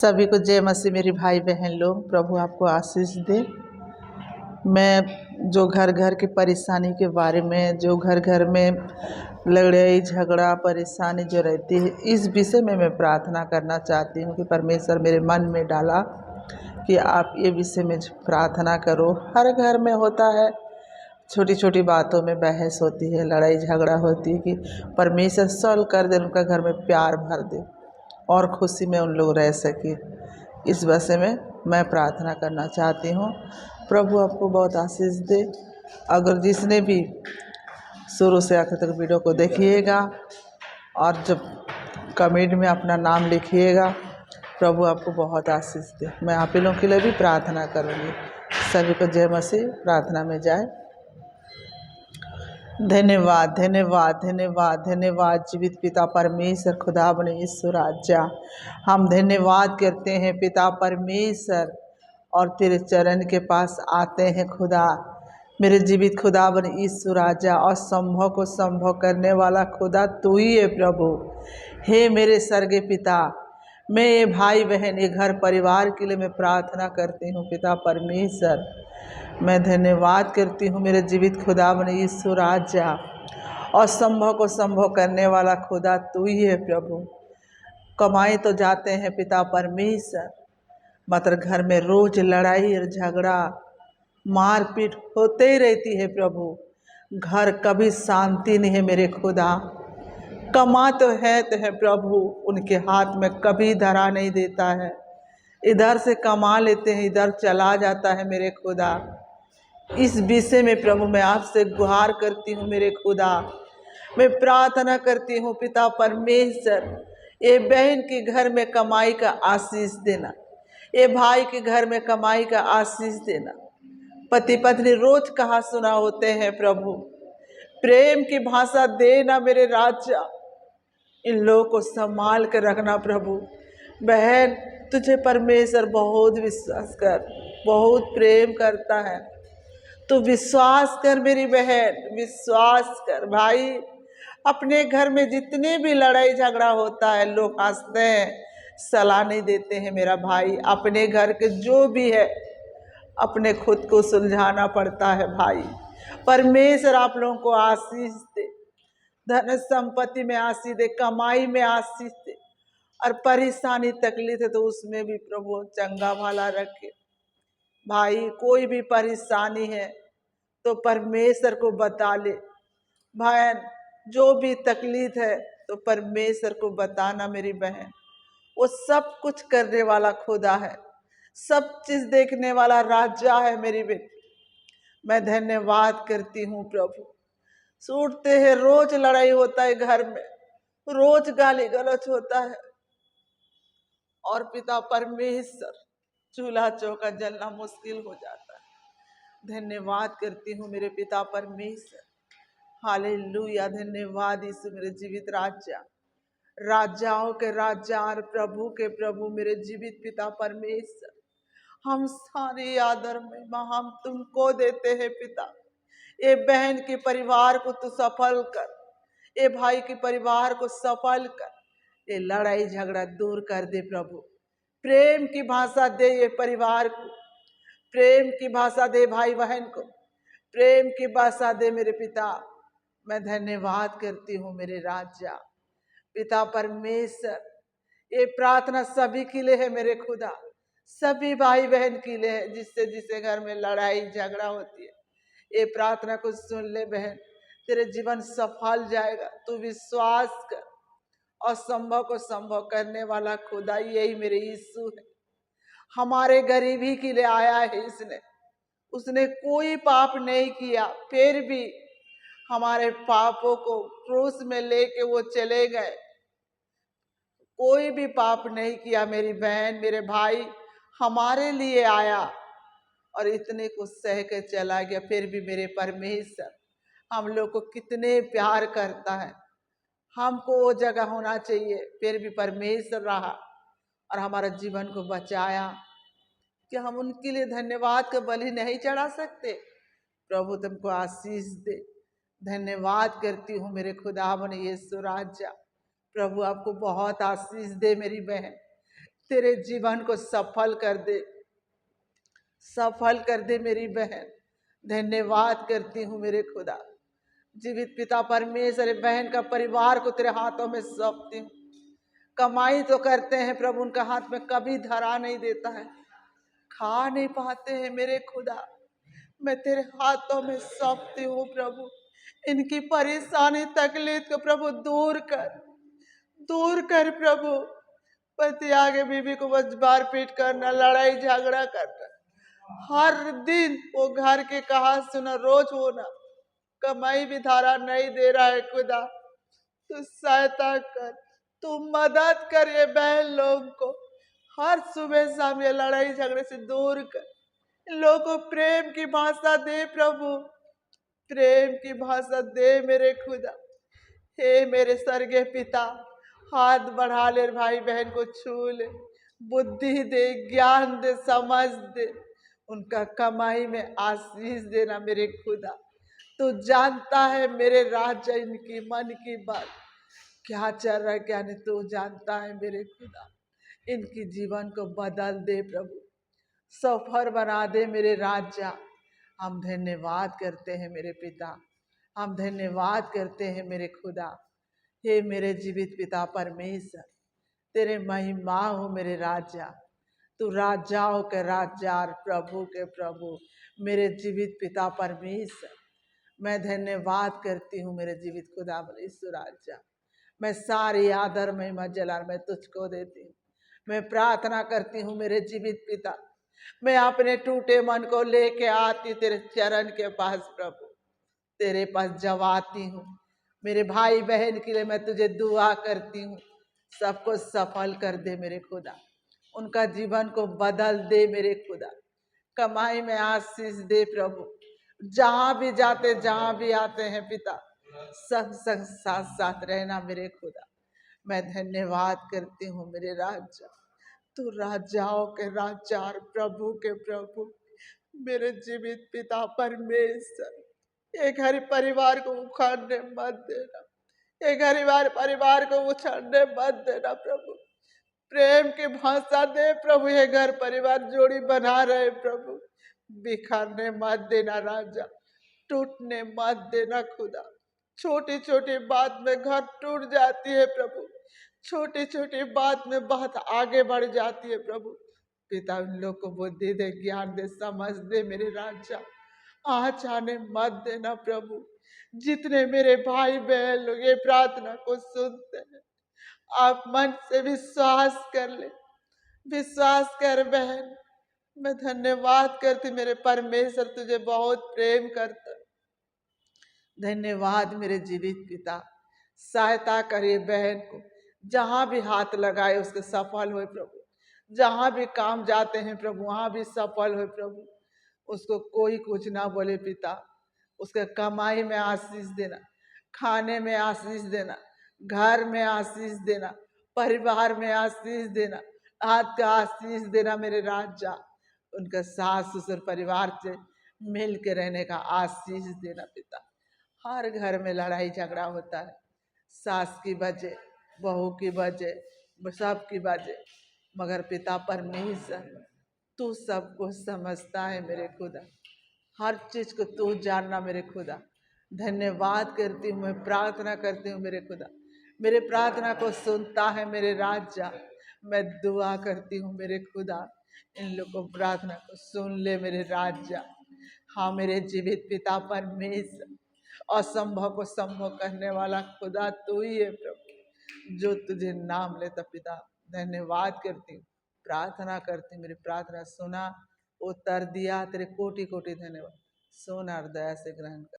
सभी को जय मसीह। मेरी भाई बहन लोग, प्रभु आपको आशीष दे। मैं जो घर घर की परेशानी के बारे में, जो घर घर में लड़ाई झगड़ा परेशानी जो रहती है, इस विषय में मैं प्रार्थना करना चाहती हूँ कि परमेश्वर मेरे मन में डाला कि आप ये विषय में प्रार्थना करो। हर घर में होता है, छोटी छोटी बातों में बहस होती है, लड़ाई झगड़ा होती है, कि परमेश्वर सॉल्व कर दे, उनका घर में प्यार भर दे और खुशी में उन लोग रह सके। इस विषय में मैं प्रार्थना करना चाहती हूँ। प्रभु आपको बहुत आशीष दे। अगर जिसने भी शुरू से आखिर तक वीडियो को देखिएगा और जब कमेंट में अपना नाम लिखिएगा, प्रभु आपको बहुत आशीष दे। मैं आप लोगों के लिए भी प्रार्थना करूँगी। सभी को जय मसीह। प्रार्थना में जाए। धन्यवाद धन्यवाद धन्यवाद धन्यवाद जीवित पिता परमेश्वर, खुदा बने ईश्वर राजा, हम धन्यवाद करते हैं पिता परमेश्वर और तेरे चरण के पास आते हैं खुदा। मेरे जीवित खुदा बने ईश्वर राजा, असंभव को संभव करने वाला खुदा तू ही है प्रभु। हे मेरे स्वर्गीय पिता, मैं ये भाई बहन ये घर परिवार के लिए मैं प्रार्थना करती हूँ पिता परमेश्वर। मैं धन्यवाद करती हूँ मेरे जीवित खुदा बने ईश्वर राजा, और संभव को संभव करने वाला खुदा तू ही है प्रभु। कमाई तो जाते हैं पिता परमेश्वर, मात्र घर में रोज लड़ाई और झगड़ा मारपीट होते ही रहती है प्रभु। घर कभी शांति नहीं है मेरे खुदा। कमा तो है प्रभु, उनके हाथ में कभी धरा नहीं देता है। इधर से कमा लेते हैं, इधर चला जाता है मेरे खुदा। इस विषय में प्रभु मैं आपसे गुहार करती हूँ मेरे खुदा। मैं प्रार्थना करती हूँ पिता परमेश्वर, ये बहन के घर में कमाई का आशीष देना, ये भाई के घर में कमाई का आशीष देना। पति पत्नी रोज कहा सुना होते हैं प्रभु, प्रेम की भाषा देना मेरे राजा। इन लोगों को संभाल कर रखना प्रभु। बहन तुझे परमेश्वर बहुत विश्वास कर, बहुत प्रेम करता है। तो विश्वास कर मेरी बहन, विश्वास कर भाई। अपने घर में जितने भी लड़ाई झगड़ा होता है, लोग हंसते हैं, सलाह नहीं देते हैं मेरा भाई। अपने घर के जो भी है, अपने खुद को सुलझाना पड़ता है भाई। परमेश्वर आप लोगों को आशीष दे, धन संपत्ति में आशीष दे, कमाई में आशीष दे, और परेशानी तकलीफ है तो उसमें भी प्रभु चंगा भला रखे। भाई कोई भी परेशानी है तो परमेश्वर को बता ले। बहन जो भी तकलीफ है तो परमेश्वर को बताना मेरी बहन। वो सब कुछ करने वाला खुदा है, सब चीज देखने वाला राजा है मेरी बेटी। मैं धन्यवाद करती हूँ प्रभु। सूटते हैं, रोज लड़ाई होता है घर में, रोज गाली गलौज होता है, और पिता परमेश्वर चूल्हा चौका जलना मुश्किल हो जाता है। धन्यवाद करती हूँ मेरे पिता परमेश्वर। हालेलुया, धन्यवाद यीशु मेरे जीवित राजा, राजाओं के राजा और प्रभु के प्रभु मेरे जीवित पिता परमेश्वर। हम सारे आदर में हम तुमको देते हैं पिता। ये बहन के परिवार को तू सफल कर, ये भाई के परिवार को सफल कर, ये लड़ाई झगड़ा दूर कर दे प्रभु। प्रेम की भाषा दे ये परिवार को, प्रेम की भाषा दे भाई बहन को, प्रेम की भाषा दे मेरे पिता। मैं धन्यवाद करती हूँ मेरे राजा पिता परमेश्वर। ये प्रार्थना सभी के लिए है मेरे खुदा, सभी भाई बहन के लिए है जिससे जिससे घर में लड़ाई झगड़ा होती है। ये प्रार्थना को सुन ले बहन, तेरे जीवन सफल जाएगा। तू विश्वास कर, असंभव को संभव करने वाला खुदा यही मेरे यीशु है। हमारे गरीबी के लिए आया है इसने, उसने कोई पाप नहीं किया, फिर भी हमारे पापों को क्रूस में लेके वो चले गए। कोई भी पाप नहीं किया मेरी बहन मेरे भाई, हमारे लिए आया और इतने को सह के चला गया। फिर भी मेरे परमेश्वर हम लोग को कितने प्यार करता है। हमको वो जगह होना चाहिए, फिर भी परमेश्वर रहा और हमारा जीवन को बचाया। क्या हम उनके लिए धन्यवाद का बलि नहीं चढ़ा सकते? प्रभु तुमको आशीष दे। धन्यवाद करती हूँ मेरे खुदा बने यीशु राजा। प्रभु आपको बहुत आशीष दे मेरी बहन। तेरे जीवन को सफल कर दे, सफल कर दे मेरी बहन। धन्यवाद करती हूँ मेरे खुदा। जीवित पिता परमेश्वर, बहन का परिवार को तेरे हाथों में सौंपती हूँ। कमाई तो करते हैं प्रभु, उनका हाथ में कभी धरा नहीं देता है, खा नहीं पाते हैं मेरे खुदा। मैं तेरे हाथों में सौंपती हूँ प्रभु। इनकी परेशानी तकलीफ को प्रभु दूर कर प्रभु। पति आगे बीवी को बस मार पीट करना, लड़ाई झगड़ा करना, हर दिन वो घर के कहा सुना, रोज होना, कमाई भी धारा नहीं दे रहा है खुदा। तू सहायता कर, तू मदद कर ये बहन लोग को, हर सुबह शाम ये लड़ाई झगड़े से दूर कर। इन लोगों को प्रेम की भाषा दे प्रभु, प्रेम की भाषा दे मेरे खुदा। हे मेरे स्वर्गीय पिता, हाथ बढ़ा ले, भाई बहन को छू ले, बुद्धि दे, ज्ञान दे, समझ दे, उनका कमाई में आशीष देना मेरे खुदा। तू जानता है मेरे राजा इनकी मन की बात, क्या चल रहा है क्या नहीं, तू जानता है मेरे खुदा। इनकी जीवन को बदल दे प्रभु, सफर बना दे मेरे राजा। हम धन्यवाद करते हैं मेरे पिता, हम धन्यवाद करते हैं मेरे खुदा। हे मेरे जीवित पिता परमेश्वर, तेरे महिमा हो मेरे राजा। तू राजाओं के राजा और प्रभु के प्रभु, मेरे जीवित पिता परमेश्वर। मैं धन्यवाद करती हूँ मेरे जीवित खुदा यीशु राजा। मैं सारी आदर महिमा जलाल मैं तुझको देती हूँ। मैं प्रार्थना करती हूँ मेरे जीवित पिता, मैं अपने टूटे मन को लेके आती तेरे चरण के पास प्रभु, तेरे पास जवाती हूँ। मेरे भाई बहन के लिए मैं तुझे दुआ करती हूँ, सबको सफल कर दे मेरे खुदा, उनका जीवन को बदल दे मेरे खुदा, कमाई में आशीष दे प्रभु। जहां भी जाते जहां भी आते हैं पिता, सब संग साथ साथ रहना मेरे खुदा। मैं धन्यवाद करती हूँ मेरे राजा, तू राजाओं के राजा और प्रभु के प्रभु, मेरे जीवित पिता परमेश्वर। ये घर परिवार को उखाड़ने मत देना, ये गरीबार परिवार को उछाड़ने मत देना प्रभु। प्रेम की भाषा दे प्रभु, ये घर परिवार जोड़ी बना रहे प्रभु, बिखरने मत देना राजा, टूटने मत देना खुदा। छोटी छोटी बात में घर टूट जाती है प्रभु, छोटी छोटी बात में बात आगे बढ़ जाती है प्रभु। पिता उन लोग को बुद्धि दे, ज्ञान दे, समझ दे मेरे राजा, आज आने मत देना प्रभु। जितने मेरे भाई बहन लोग ये प्रार्थना को सुनते हैं, आप मन से विश्वास कर ले, विश्वास कर बहन। मैं धन्यवाद करती मेरे परमेश्वर, तुझे बहुत प्रेम करता। धन्यवाद मेरे जीवित पिता, सहायता करिए बहन को, जहां भी हाथ लगाए उसके सफल हो प्रभु, जहां भी काम जाते हैं प्रभु वहां भी सफल हो प्रभु। उसको कोई कुछ ना बोले पिता, उसके कमाई में आशीष देना, खाने में आशीष देना, घर में आशीष देना, परिवार में आशीष देना, हाथ का आशीष देना मेरे राजा। उनका सास ससुर परिवार से मिल के रहने का आशीष देना पिता। हर घर में लड़ाई झगड़ा होता है, सास की वजह, बहू की वजह, सब की वजह, मगर पिता परमेश्वर तू सबको समझता है मेरे खुदा, हर चीज को तू जानना मेरे खुदा। धन्यवाद करती हूँ, मैं प्रार्थना करती हूँ मेरे खुदा, मेरे प्रार्थना को सुनता है मेरे राजा। मैं दुआ करती हूँ मेरे खुदा, इन लोग को प्रार्थना को सुन ले मेरे राजा। हाँ मेरे जीवित पिता परमेश्वर, असंभव को संभव करने वाला खुदा तू ही है प्रभु, जो तुझे नाम लेता पिता। धन्यवाद करती हूँ, प्रार्थना करती हूँ, मेरी प्रार्थना सुना, उत्तर दिया, तेरे कोटि कोटि धन्यवाद। सोना और दया से ग्रहण कर।